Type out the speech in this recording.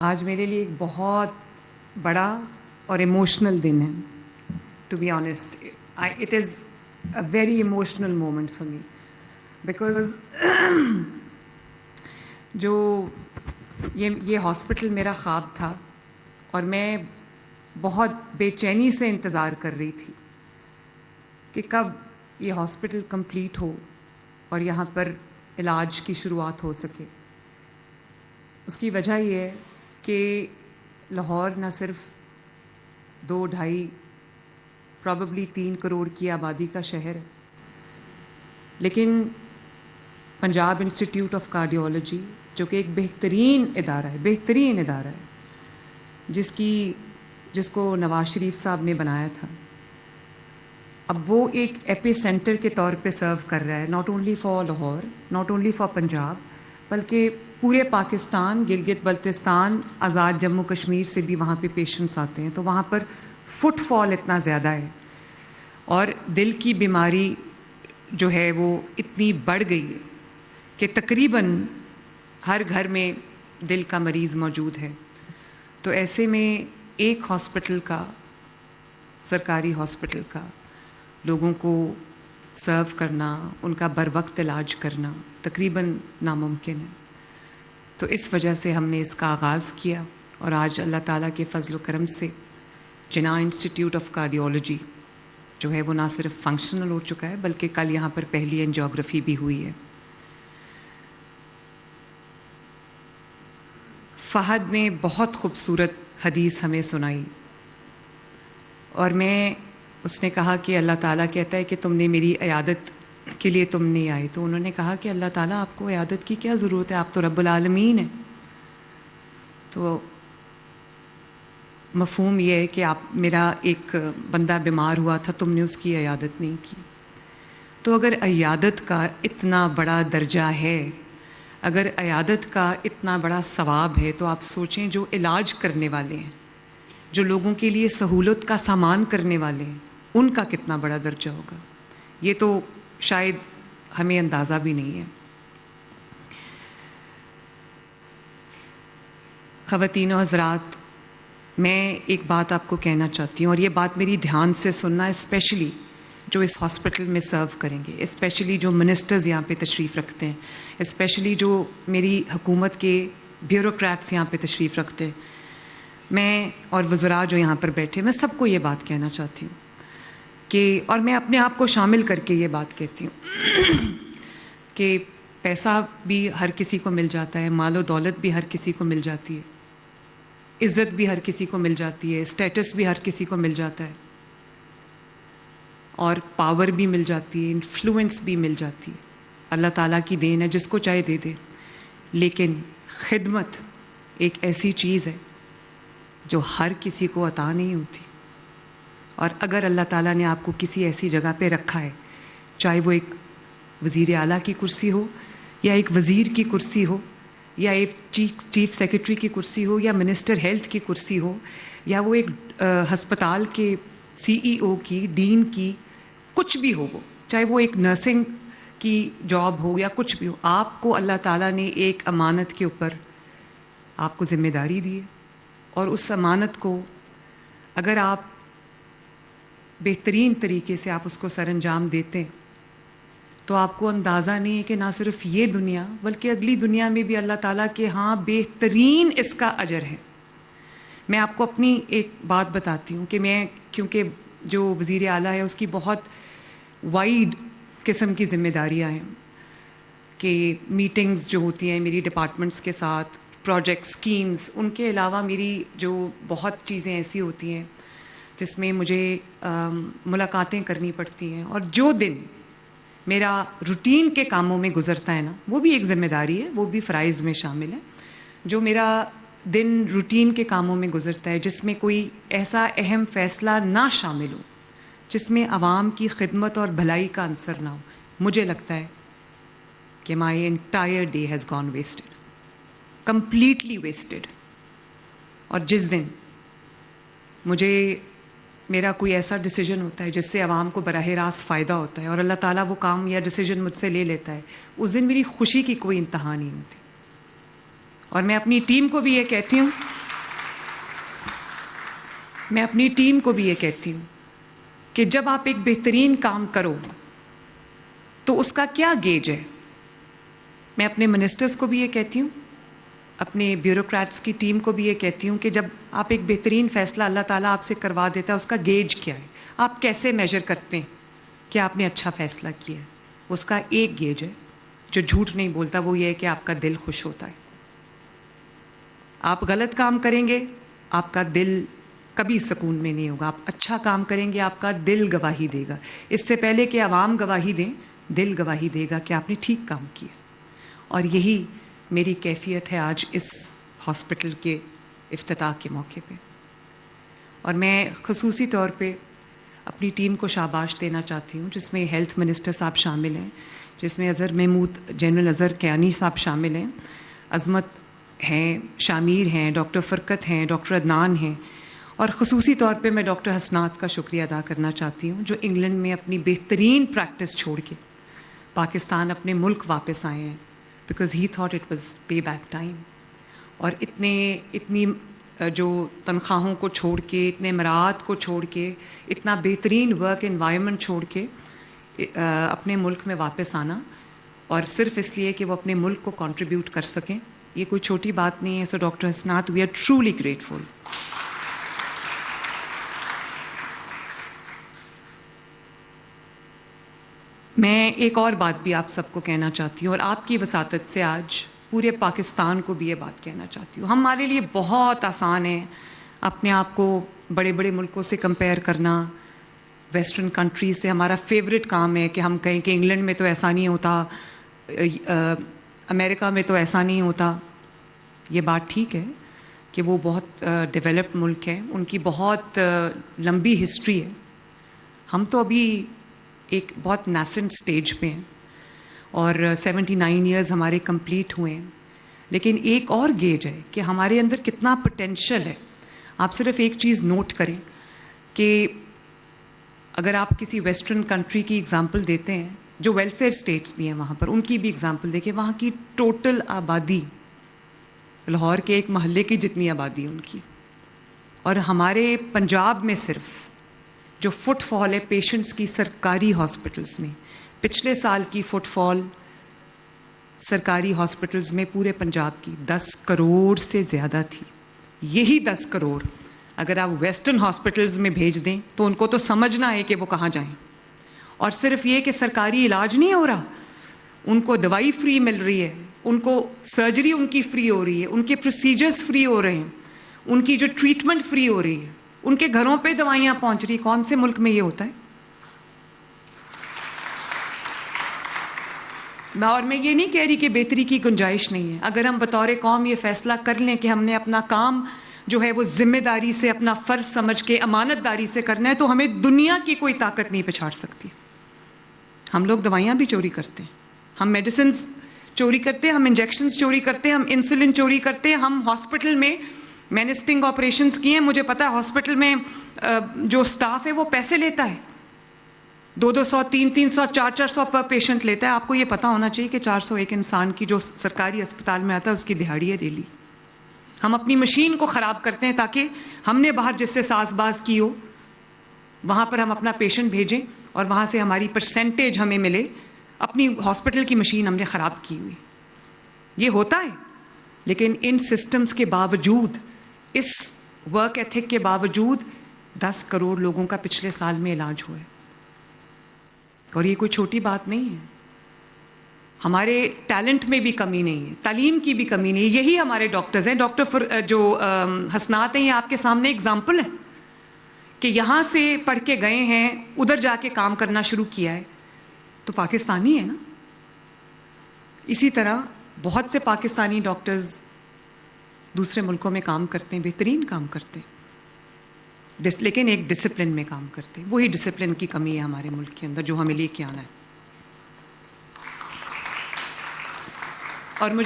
آج میرے لیے ایک بہت بڑا اور ایموشنل دن ہے. To be honest it is a very emotional moment for me because جو یہ ہاسپٹل میرا خواب تھا اور میں بہت بے چینی سے انتظار کر رہی تھی کہ کب یہ ہاسپٹل کمپلیٹ ہو اور یہاں پر علاج کی شروعات ہو سکے. اس کی وجہ یہ ہے کہ لاہور نہ صرف 2-2.5 پرابیبلی 3 کروڑ کی آبادی کا شہر ہے، لیکن پنجاب انسٹیٹیوٹ آف کارڈیولوجی جو کہ ایک بہترین ادارہ ہے جس کو نواز شریف صاحب نے بنایا تھا، اب وہ ایک ایپی سینٹر کے طور پہ سرو کر رہا ہے، not only for Lahore, not only for Punjab, بلکہ پورے پاکستان، گلگت بلتستان، آزاد جموں کشمیر سے بھی وہاں پہ پیشنٹس آتے ہیں. تو وہاں پر فٹ فال اتنا زیادہ ہے اور دل کی بیماری جو ہے وہ اتنی بڑھ گئی ہے کہ تقریباً ہر گھر میں دل کا مریض موجود ہے. تو ایسے میں ایک ہاسپٹل کا، سرکاری ہاسپٹل کا، لوگوں کو سرو کرنا، ان کا بر وقت علاج کرنا تقریباً ناممکن ہے. تو اس وجہ سے ہم نے اس کا آغاز کیا اور آج اللہ تعالیٰ کے فضل و کرم سے جناح انسٹیٹیوٹ آف کارڈیولوجی جو ہے وہ نہ صرف فنکشنل ہو چکا ہے بلکہ کل یہاں پر پہلی اینجیوگرافی بھی ہوئی ہے. فہد نے بہت خوبصورت حدیث ہمیں سنائی اور اس نے کہا کہ اللہ تعالیٰ کہتا ہے کہ تم نے میری عیادت کے لیے تم نہیں آئے. تو انہوں نے کہا کہ اللہ تعالیٰ آپ کو عیادت کی کیا ضرورت ہے، آپ تو رب العالمین ہیں. تو مفہوم یہ ہے کہ میرا ایک بندہ بیمار ہوا تھا، تم نے اس کی عیادت نہیں کی. تو اگر عیادت کا اتنا بڑا درجہ ہے، اگر عیادت کا اتنا بڑا ثواب ہے، تو آپ سوچیں جو علاج کرنے والے ہیں، جو لوگوں کے لیے سہولت کا سامان کرنے والے ہیں، ان کا کتنا بڑا درجہ ہوگا. یہ تو شاید ہمیں اندازہ بھی نہیں ہے. خواتین و حضرات، میں ایک بات آپ کو کہنا چاہتی ہوں اور یہ بات میری دھیان سے سننا، اسپیشلی جو اس ہاسپٹل میں سرو کریں گے، اسپیشلی جو منسٹرز یہاں پہ تشریف رکھتے ہیں، اسپیشلی جو میری حکومت کے بیوروکریٹس یہاں پہ تشریف رکھتے ہیں، میں اور وزراء جو یہاں پر بیٹھے، میں سب کو یہ بات کہنا چاہتی ہوں اور میں اپنے آپ کو شامل کر کے یہ بات کہتی ہوں کہ پیسہ بھی ہر کسی کو مل جاتا ہے، مال و دولت بھی ہر کسی کو مل جاتی ہے، عزت بھی ہر کسی کو مل جاتی ہے، اسٹیٹس بھی ہر کسی کو مل جاتا ہے، اور پاور بھی مل جاتی ہے، انفلوئنس بھی مل جاتی ہے. اللہ تعالیٰ کی دین ہے، جس کو چاہے دے دے. لیکن خدمت ایک ایسی چیز ہے جو ہر کسی کو عطا نہیں ہوتی. اور اگر اللہ تعالیٰ نے آپ کو کسی ایسی جگہ پہ رکھا ہے، چاہے وہ ایک وزیر اعلیٰ کی کرسی ہو، یا ایک وزیر کی کرسی ہو، یا ایک چیف سیکرٹری کی کرسی ہو، یا منسٹر ہیلتھ کی کرسی ہو، یا وہ ایک ہسپتال کے CEO کی، ڈین کی، کچھ بھی ہو، وہ چاہے وہ ایک نرسنگ کی جاب ہو یا کچھ بھی ہو، آپ کو اللہ تعالیٰ نے ایک امانت کے اوپر آپ کو ذمہ داری دی ہے. اور اس امانت کو اگر آپ بہترین طریقے سے آپ اس کو سر انجام دیتے ہیں تو آپ کو اندازہ نہیں ہے کہ نہ صرف یہ دنیا بلکہ اگلی دنیا میں بھی اللہ تعالیٰ کے ہاں بہترین اس کا اجر ہے. میں آپ کو اپنی ایک بات بتاتی ہوں کہ کیونکہ جو وزیر اعلیٰ ہے اس کی بہت وائڈ قسم کی ذمہ داریاں ہیں کہ میٹنگز جو ہوتی ہیں میری ڈپارٹمنٹس کے ساتھ، پروجیکٹ اسکیمز، ان کے علاوہ میری جو بہت چیزیں ایسی ہوتی ہیں جس میں مجھے ملاقاتیں کرنی پڑتی ہیں. اور جو دن میرا روٹین کے کاموں میں گزرتا ہے نا، وہ بھی ایک ذمہ داری ہے، وہ بھی فرائض میں شامل ہے. جو میرا دن روٹین کے کاموں میں گزرتا ہے جس میں کوئی ایسا اہم فیصلہ نہ شامل ہو، جس میں عوام کی خدمت اور بھلائی کا عنصر نہ ہو، مجھے لگتا ہے کہ my entire day has gone wasted, completely wasted. اور جس دن میرا کوئی ایسا ڈیسیجن ہوتا ہے جس سے عوام کو براہ راست فائدہ ہوتا ہے اور اللہ تعالیٰ وہ کام یا ڈیسیجن مجھ سے لے لیتا ہے، اس دن میری خوشی کی کوئی انتہا نہیں ہوتی. اور میں اپنی ٹیم کو بھی یہ کہتی ہوں میں اپنی ٹیم کو بھی یہ کہتی ہوں کہ جب آپ ایک بہترین کام کرو تو اس کا کیا گیج ہے. میں اپنے منسٹرز کو بھی یہ کہتی ہوں, اپنے بیوروکریٹس کی ٹیم کو بھی یہ کہتی ہوں کہ جب آپ ایک بہترین فیصلہ اللہ تعالیٰ آپ سے کروا دیتا ہے, اس کا گیج کیا ہے, آپ کیسے میجر کرتے ہیں کہ آپ نے اچھا فیصلہ کیا ہے. اس کا ایک گیج ہے جو جھوٹ نہیں بولتا, وہ یہ ہے کہ آپ کا دل خوش ہوتا ہے. آپ غلط کام کریں گے, آپ کا دل کبھی سکون میں نہیں ہوگا. آپ اچھا کام کریں گے, آپ کا دل گواہی دے گا. اس سے پہلے کہ عوام گواہی دیں, دل گواہی دے گا کہ آپ نے ٹھیک کام کیا. اور یہی میری کیفیت ہے آج اس ہاسپٹل کے افتتاح کے موقع پہ. اور میں خصوصی طور پہ اپنی ٹیم کو شاباش دینا چاہتی ہوں, جس میں ہیلتھ منسٹر صاحب شامل ہیں, جس میں اظہر محمود, جنرل اظہر کیانی صاحب شامل ہیں, عظمت ہیں, شامیر ہیں, ڈاکٹر فرقت ہیں, ڈاکٹر عدنان ہیں. اور خصوصی طور پہ میں ڈاکٹر حسنات کا شکریہ ادا کرنا چاہتی ہوں, جو انگلینڈ میں اپنی بہترین پریکٹس چھوڑ کے پاکستان اپنے ملک واپس آئے ہیں, because he thought it was pay back time. اور اتنی جو تنخواہوں کو چھوڑ کے, اتنے مراعات کو چھوڑ کے, اتنا بہترین ورک انوائرمنٹ چھوڑ کے اپنے ملک میں واپس آنا, اور صرف اس لیے کہ وہ اپنے ملک کو کنٹریبیوٹ کر سکیں, یہ کوئی چھوٹی بات نہیں ہے. سو doctor Hasanat, we are truly grateful. میں ایک اور بات بھی آپ سب کو کہنا چاہتی ہوں, اور آپ کی وساطت سے آج پورے پاکستان کو بھی یہ بات کہنا چاہتی ہوں. ہمارے لیے بہت آسان ہے اپنے آپ کو بڑے بڑے ملکوں سے کمپیئر کرنا, ویسٹرن کنٹریز سے. ہمارا فیوریٹ کام ہے کہ ہم کہیں کہ انگلینڈ میں تو ایسا نہیں ہوتا, امریکہ میں تو ایسا نہیں ہوتا. یہ بات ٹھیک ہے کہ وہ بہت ڈیولپڈ ملک ہے, ان کی بہت لمبی ہسٹری ہے. ہم تو ابھی ایک بہت نیسنٹ سٹیج پہ ہیں, اور 79 ایئرز ہمارے کمپلیٹ ہوئے ہیں. لیکن ایک اور گیج ہے کہ ہمارے اندر کتنا پوٹینشیل ہے. آپ صرف ایک چیز نوٹ کریں کہ اگر آپ کسی ویسٹرن کنٹری کی اگزامپل دیتے ہیں, جو ویلفیئر اسٹیٹس بھی ہیں وہاں پر, ان کی بھی اگزامپل دیکھیں. وہاں کی ٹوٹل آبادی لاہور کے ایک محلے کی جتنی آبادی ان کی, اور ہمارے پنجاب میں صرف جو فٹ فال ہے پیشنٹس کی سرکاری ہاسپٹلس میں, پچھلے سال کی فٹ فال سرکاری ہاسپٹلز میں پورے پنجاب کی 10 کروڑ سے زیادہ تھی. یہی 10 کروڑ اگر آپ ویسٹرن ہاسپٹلز میں بھیج دیں تو ان کو تو سمجھنا ہے کہ وہ کہاں جائیں. اور صرف یہ کہ سرکاری علاج نہیں ہو رہا, ان کو دوائی فری مل رہی ہے, ان کو سرجری ان کی فری ہو رہی ہے, ان کے پروسیجرز فری ہو رہے ہیں, ان کی جو ٹریٹمنٹ فری ہو رہی ہے, ان کے گھروں پہ دوائیاں پہنچ رہی. کون سے ملک میں یہ ہوتا ہے؟ اور میں یہ نہیں کہہ رہی کہ بہتری کی گنجائش نہیں ہے. اگر ہم بطور قوم یہ فیصلہ کر لیں کہ ہم نے اپنا کام جو ہے وہ ذمہ داری سے, اپنا فرض سمجھ کے, امانت داری سے کرنا ہے, تو ہمیں دنیا کی کوئی طاقت نہیں پچھاڑ سکتی. ہم لوگ دوائیاں بھی چوری کرتے ہیں, ہم میڈیسنز چوری کرتے ہیں, ہم انجیکشنز چوری کرتے ہیں, ہم انسولن چوری کرتے ہیں. ہم ہاسپٹل میں نے اسٹنگ آپریشنز کیے ہیں, مجھے پتا ہے ہاسپٹل میں جو سٹاف ہے وہ پیسے لیتا ہے, 200 300 400 پر پیشنٹ لیتا ہے. آپ کو یہ پتا ہونا چاہیے کہ 400 ایک انسان کی جو سرکاری اسپتال میں آتا ہے اس کی دہاڑی ہے ڈیلی. ہم اپنی مشین کو خراب کرتے ہیں تاکہ ہم نے باہر جس سے ساز باز کی ہو وہاں پر ہم اپنا پیشنٹ بھیجیں اور وہاں سے ہماری پرسنٹیج ہمیں ملے. اپنی ہاسپٹل کی مشین ہم نے خراب کی ہوئی. یہ ہوتا ہے, لیکن ان سسٹمز کے باوجود, اس ورک ایتھک کے باوجود 10 کروڑ لوگوں کا پچھلے سال میں علاج ہوا ہے. اور یہ کوئی چھوٹی بات نہیں ہے. ہمارے ٹیلنٹ میں بھی کمی نہیں ہے, تعلیم کی بھی کمی نہیں ہے. یہی ہمارے ڈاکٹرز ہیں. ڈاکٹر جو حسنات ہیں, یہ آپ کے سامنے اگزامپل ہے کہ یہاں سے پڑھ کے گئے ہیں, ادھر جا کے کام کرنا شروع کیا ہے, تو پاکستانی ہے نا. اسی طرح بہت سے پاکستانی ڈاکٹرز دوسرے ملکوں میں کام کرتے ہیں, بہترین کام کرتے ہیں, لیکن ایک ڈسپلن میں کام کرتے ہیں. وہی ڈسپلن کی کمی ہے ہمارے ملک کے اندر جو ہمیں لے کے آنا ہے. اور مجھے